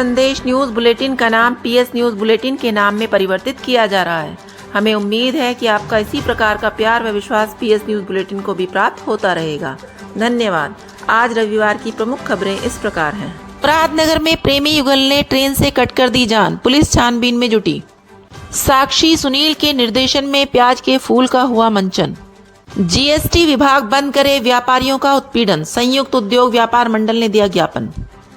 संदेश news bulletin का नाम पीएस न्यूज़ बुलेटिन के नाम में परिवर्तित किया जा रहा है। हमें उम्मीद है कि आपका इसी प्रकार का प्यार व विश्वास पीएस न्यूज़ बुलेटिन को भी प्राप्त होता रहेगा। धन्यवाद। आज रविवार की प्रमुख खबरें इस प्रकार हैं। मुरादनगर में प्रेमी युगल ने ट्रेन से कटकर दी जान, पुलिस छानबीन में जुटी। साक्षी सुनील के निर्देशन में प्याज के फूल का हुआ मंचन। जीएसटी विभाग बंद करे व्यापारियों का उत्पीड़न, संयुक्त उद्योग व्यापार मंडल ने दिया ज्ञापन।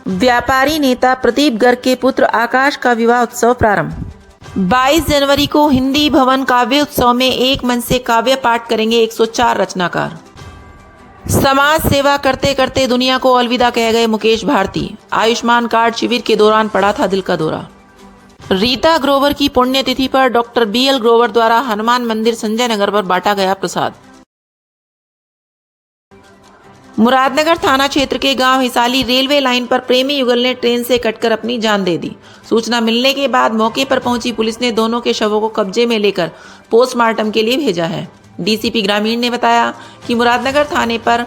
व्यापारी नेता प्रदीप गर्ग के पुत्र आकाश का विवाह उत्सव प्रारंभ। 22 जनवरी को हिंदी भवन काव्य उत्सव में एक मन से काव्य पाठ करेंगे 104 रचनाकार। समाज सेवा करते करते दुनिया को अलविदा कह गए मुकेश भारती। आयुष्मान कार्ड शिविर के दौरान पड़ा था दिल का दौरा। रीता ग्रोवर की पुण्यतिथि पर डॉक्टर बीएल ग्रोवर द्वारा हनुमान मंदिर संजय नगर पर बांटा गया प्रसाद। मुरादनगर थाना क्षेत्र के गांव हिसाली रेलवे लाइन पर प्रेमी युगल ने ट्रेन से कटकर अपनी जान दे दी। सूचना मिलने के बाद मौके पर पहुंची पुलिस ने दोनों के शवों को कब्जे में लेकर पोस्टमार्टम के लिए भेजा है। डीसीपी ग्रामीण ने बताया कि मुरादनगर थाने पर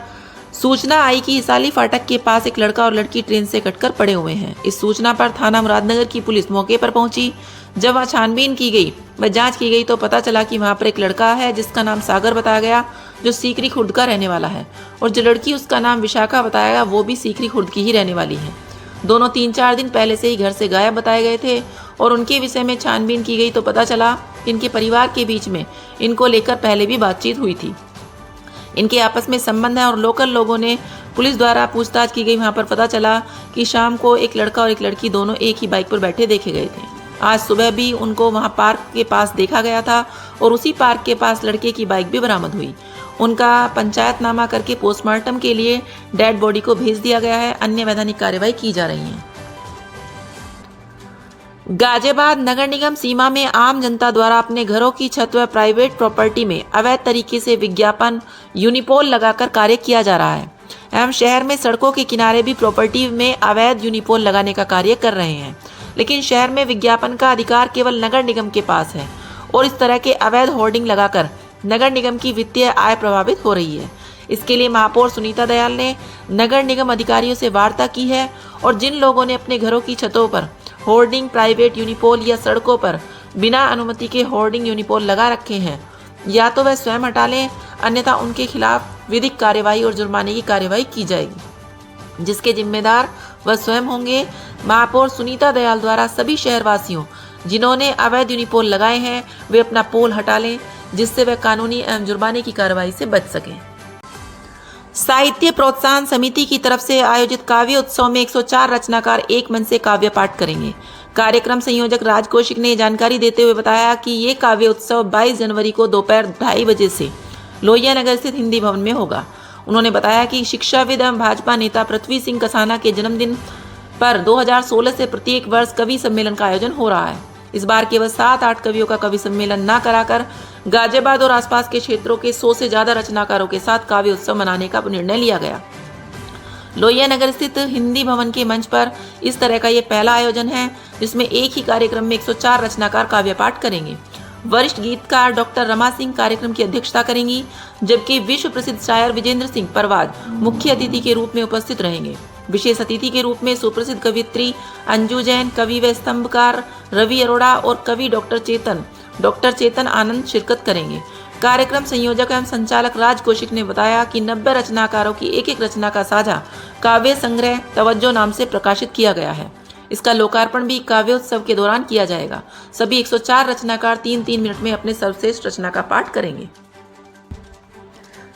सूचना आई कि हिसाली फाटक के पास एक लड़का और लड़की ट्रेन से कटकर पड़े हुए हैं। इस सूचना पर थाना मुरादनगर की पुलिस मौके पर पहुंची। जब वहां छानबीन की गई व जांच की गई तो पता चला कि वहां पर एक लड़का है जिसका नाम सागर बताया गया, जो सीकरी खुर्द का रहने वाला है, और जो लड़की उसका नाम विशाखा बताया गया वो भी सीकरी खुर्द की ही रहने वाली है। दोनों 3-4 दिन पहले से ही घर से गायब बताए गए थे और उनके विषय में छानबीन की गई तो पता चला कि इनके परिवार के बीच में इनको लेकर पहले भी बातचीत हुई थी। इनके आपस में संबंध है और लोकल लोगों ने पुलिस द्वारा पूछताछ की गई। वहां पर पता चला कि शाम को एक लड़का और एक लड़की दोनों एक ही बाइक पर बैठे देखे गए थे। आज सुबह भी उनको वहां पार्क के पास देखा गया था और उसी पार्क के पास लड़के की बाइक भी बरामद हुई। उनका पंचायतनामा करके पोस्टमार्टम के लिए डेड बॉडी को भेज दिया गया है। अन्य वैधानिक कार्यवाही की जा रही है। गाजियाबाद नगर निगम सीमा में आम जनता द्वारा अपने घरों की छत व प्राइवेट प्रॉपर्टी में अवैध तरीके से विज्ञापन यूनिपोल लगाकर कार्य किया जा रहा है एवं शहर में सड़कों के किनारे भी प्रॉपर्टी में अवैध यूनिपोल लगाने का कार्य कर रहे हैं। लेकिन शहर में विज्ञापन का अधिकार केवल नगर निगम के पास है और इस तरह के अवैध होर्डिंग लगाकर नगर निगम की वित्तीय आय प्रभावित हो रही है। इसके लिए महापौर सुनीता दयाल ने नगर निगम अधिकारियों से वार्ता की है और जिन लोगों ने अपने घरों की छतों पर होर्डिंग, प्राइवेट यूनिपोल या सड़कों पर बिना अनुमति के होर्डिंग यूनिपोल लगा रखे हैं या तो वह स्वयं हटा लें, अन्यथा उनके खिलाफ विधिक कार्यवाही और जुर्माने की कार्यवाही की जाएगी, जिसके जिम्मेदार वह स्वयं होंगे। महापौर सुनीता दयाल द्वारा सभी शहरवासियों जिन्होंने अवैध यूनिपोल लगाए हैं वे अपना पोल हटा लें, जिससे वह कानूनी एवं जुर्माने की कार्रवाई से बच सकें। साहित्य प्रोत्साहन समिति की तरफ से आयोजित काव्य उत्सव में 104 रचनाकार एक मन से काव्य पाठ करेंगे। कार्यक्रम संयोजक राज कौशिक ने जानकारी देते हुए बताया कि ये काव्य उत्सव 22 जनवरी को दोपहर 2:30 बजे से लोहिया नगर स्थित हिंदी भवन में होगा। उन्होंने बताया कि शिक्षाविद एवं भाजपा नेता पृथ्वी सिंह कसाना के जन्मदिन पर 2016 से प्रत्येक वर्ष कवि सम्मेलन का आयोजन हो रहा है। इस बार केवल 7-8 कवियों का कवि सम्मेलन न कराकर गाजियाबाद और आसपास के क्षेत्रों के 100 से ज्यादा रचनाकारों के साथ काव्य उत्सव मनाने का निर्णय लिया गया। लोहिया नगर स्थित हिंदी भवन के मंच पर इस तरह का ये पहला आयोजन है जिसमें एक ही कार्यक्रम में 104 रचनाकार काव्य पाठ करेंगे। वरिष्ठ गीतकार डॉक्टर रमा सिंह कार्यक्रम की अध्यक्षता करेंगी, जबकि विश्व प्रसिद्ध शायर विजेंद्र सिंह परवाद मुख्य अतिथि के रूप में उपस्थित रहेंगे। विशेष अतिथि के रूप में सुप्रसिद्ध कवियत्री अंजू जैन, कवि व स्तंभकार रवि अरोड़ा और कवि डॉक्टर चेतन आनंद शिरकत करेंगे। कार्यक्रम संयोजक एवं संचालक राज कौशिक ने बताया कि 90 रचनाकारों की एक रचना का साझा काव्य संग्रह तवज्जो नाम से प्रकाशित किया गया है। इसका लोकार्पण भी काव्योत्सव के दौरान किया जाएगा। सभी 104 रचनाकार 3-3 मिनट में अपने सर्वश्रेष्ठ रचना का पाठ करेंगे।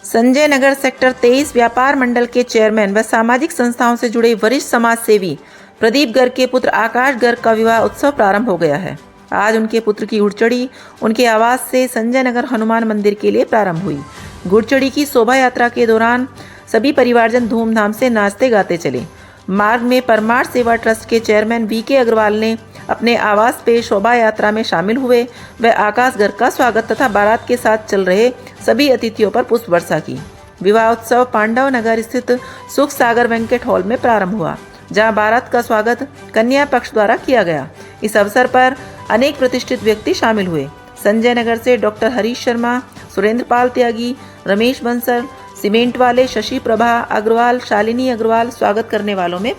संजय नगर सेक्टर 23 व्यापार मंडल के चेयरमैन व सामाजिक संस्थाओं से जुड़े वरिष्ठ समाज सेवी प्रदीप गर्ग के पुत्र आकाश गर्ग का विवाह उत्सव प्रारंभ हो गया है। आज उनके पुत्र की घुड़चढ़ी उनके आवास से संजय नगर हनुमान मंदिर के लिए प्रारंभ हुई। घुड़चढ़ी की शोभा यात्रा के दौरान सभी परिवारजन धूमधाम से नाचते गाते चले। मार्ग में परमार सेवा ट्रस्ट के चेयरमैन VK अग्रवाल ने अपने आवास पे शोभा यात्रा में शामिल हुए व आकाश गर्ग का स्वागत तथा बारात के साथ चल रहे सभी अतिथियों पर पुष्प वर्षा की। विवाह उत्सव पांडव नगर स्थित सुख सागर वेंकट हॉल में प्रारंभ हुआ, जहां बारात का स्वागत कन्या पक्ष द्वारा किया गया। इस अवसर पर अनेक प्रतिष्ठित व्यक्ति शामिल हुए। संजय नगर से डॉक्टर हरीश शर्मा, सुरेंद्र पाल त्यागी, रमेश बंसल, सीमेंट वाले शशि प्रभा अग्रवाल, शालिनी अग्रवाल स्वागत करने वालों में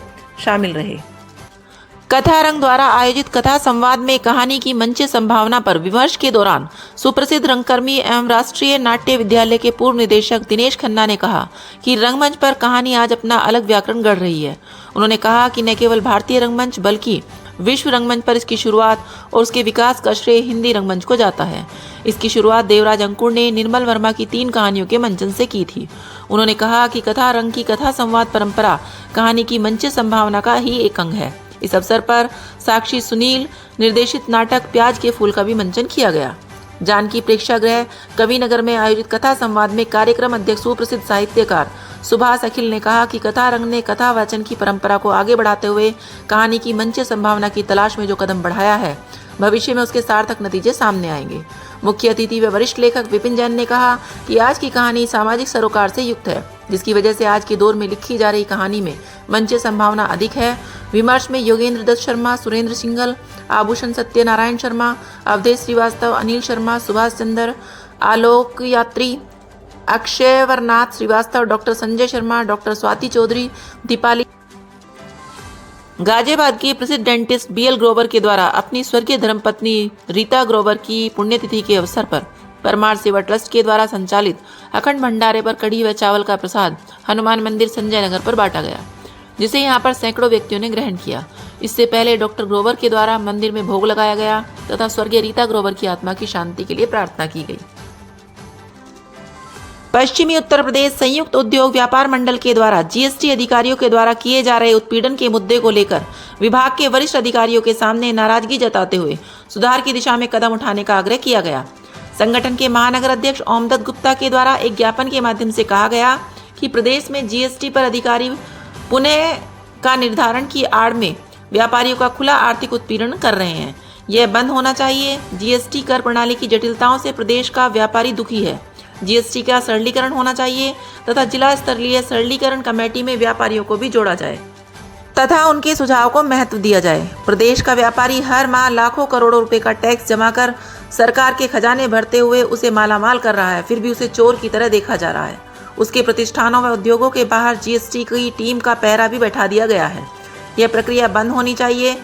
शामिल रहे। कथा रंग द्वारा आयोजित कथा संवाद में कहानी की मंच संभावना पर विमर्श के दौरान सुप्रसिद्ध रंगकर्मी एवं राष्ट्रीय नाट्य विद्यालय के पूर्व निदेशक दिनेश खन्ना ने कहा कि रंगमंच पर कहानी आज अपना अलग व्याकरण गढ़ रही है। उन्होंने कहा कि न केवल भारतीय रंगमंच बल्कि विश्व रंगमंच पर इसकी शुरुआत और उसके विकास का श्रेय हिंदी रंगमंच को जाता है। इसकी शुरुआत देवराज अंकुर ने निर्मल वर्मा की 3 कहानियों के मंचन से की थी। उन्होंने कहा कि कथा रंग की कथा संवाद परंपरा कहानी की मंच संभावना का ही एक अंग है। इस अवसर पर साक्षी सुनील निर्देशित नाटक प्याज के फूल का भी मंचन किया गया। जानकी प्रेक्षागृह कविनगर में आयोजित कथा संवाद में कार्यक्रम अध्यक्ष सुप्रसिद्ध साहित्यकार सुभाष अखिल ने कहा कि कथा रंग ने कथा वाचन की परंपरा को आगे बढ़ाते हुए कहानी की मंच संभावना की तलाश में जो कदम बढ़ाया है, भविष्य में उसके सार्थक नतीजे सामने आएंगे। मुख्य अतिथि व वरिष्ठ लेखक विपिन जैन ने कहा कि आज की कहानी सामाजिक सरोकार से युक्त है, जिसकी वजह से आज के दौर में लिखी जा रही कहानी में मंच संभावना अधिक है। विमर्श में योगेंद्र दत्त शर्मा, सुरेंद्र सिंघल, आभूषण सत्यनारायण शर्मा, अवधेश श्रीवास्तव, अनिल शर्मा, सुभाष चंद्र, आलोक यात्री, अक्षय वरनाथ श्रीवास्तव, डॉक्टर संजय शर्मा, डॉक्टर स्वाति चौधरी, दीपाली गाजियाबाद के प्रसिद्ध डेंटिस्ट BL ग्रोवर के द्वारा अपनी स्वर्गीय धर्मपत्नी रीता ग्रोवर की पुण्यतिथि के अवसर पर परमार सेवा ट्रस्ट के द्वारा संचालित अखंड भंडारे पर कढ़ी व चावल का प्रसाद हनुमान मंदिर संजय नगर पर बांटा गया, जिसे यहां पर सैकड़ों व्यक्तियों ने ग्रहण किया। इससे पहले डॉक्टर ग्रोवर के द्वारा मंदिर में भोग लगाया गया तथा स्वर्गीय रीता ग्रोवर की आत्मा की शांति के लिए प्रार्थना की गई। पश्चिमी उत्तर प्रदेश संयुक्त उद्योग व्यापार मंडल के द्वारा GST अधिकारियों के द्वारा किए जा रहे उत्पीड़न के मुद्दे को लेकर विभाग के वरिष्ठ अधिकारियों के सामने नाराजगी जताते हुए सुधार की दिशा में कदम उठाने का आग्रह किया गया। संगठन के महानगर अध्यक्ष ओमदत्त गुप्ता के द्वारा एक ज्ञापन के माध्यम से कहा गया कि प्रदेश में GST पर अधिकारी पुनः का निर्धारण की आड़ में व्यापारियों का खुला आर्थिक उत्पीड़न कर रहे हैं। यह बंद होना चाहिए। GST कर प्रणाली की जटिलताओं से प्रदेश का व्यापारी दुखी है। GST का सरलीकरण होना चाहिए तथा जिला स्तरीय सरलीकरण कमेटी में व्यापारियों को भी जोड़ा जाए तथा उनके सुझाव को महत्व दिया जाए। प्रदेश का व्यापारी हर माह लाखों करोड़ों रुपए का टैक्स जमा कर सरकार के खजाने भरते हुए उसे मालामाल कर रहा है, फिर भी उसे चोर की तरह देखा जा रहा है। उसके प्रतिष्ठानों व उद्योगों के बाहर GST की टीम का पहरा भी बैठा दिया गया है। यह प्रक्रिया बंद होनी चाहिए।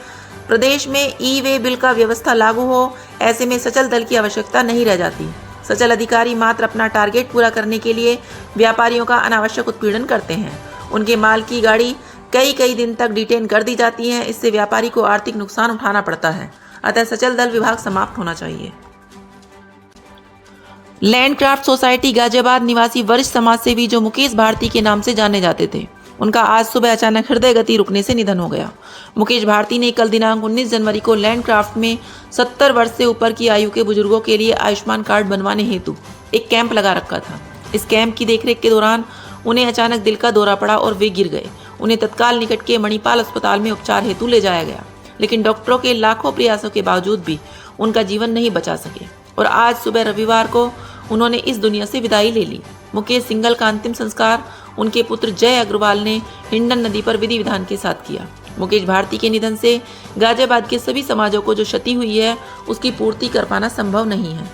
प्रदेश में ई-वे बिल का व्यवस्था लागू हो, ऐसे में सचल दल की आवश्यकता नहीं रह जाती। सचल अधिकारी मात्र अपना टारगेट पूरा करने के लिए व्यापारियों का अनावश्यक उत्पीड़न करते हैं। उनके माल की गाड़ी कई दिन तक डिटेन कर दी जाती है। इससे व्यापारी को आर्थिक नुकसान उठाना पड़ता है। अतः सचल दल विभाग समाप्त होना चाहिए। लैंडक्राफ्ट सोसाइटी गाजियाबाद निवासी वरिष्ठ समाजसेवी जो मुकेश भारती के नाम से जाने जाते थे, उनका आज सुबह अचानक हृदय गति रुकने से निधन हो गया। मुकेश भारती ने कल दिनांक 19 जनवरी को लैंडक्राफ्ट में 70 वर्ष से ऊपर की आयु के बुजुर्गों के लिए आयुष्मान कार्ड बनवाने हेतु एक कैंप लगा रखा था। इस कैंप की देखरेख के दौरान उन्हें अचानक दिल का दौरा पड़ा और वे गिर गए। उन्हें तत्काल निकट के मणिपाल अस्पताल में उपचार हेतु ले जाया गया, लेकिन डॉक्टरों के लाखों प्रयासों के बावजूद भी उनका जीवन नहीं बचा सके और आज सुबह रविवार को उन्होंने इस दुनिया से विदाई ले ली। मुकेश सिंघल का अंतिम संस्कार उनके पुत्र जय अग्रवाल ने हिंडन नदी पर विधि विधान के साथ किया। मुकेश भारती के निधन से गाजियाबाद के सभी समाजों को जो क्षति हुई है उसकी पूर्ति कर पाना संभव नहीं है।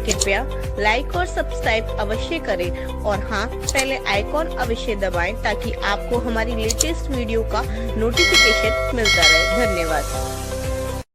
कृपया लाइक और सब्सक्राइब अवश्य करें और हाँ, पहले आइकॉन अवश्य दबाएं ताकि आपको हमारी लेटेस्ट वीडियो का नोटिफिकेशन मिलता रहे। धन्यवाद।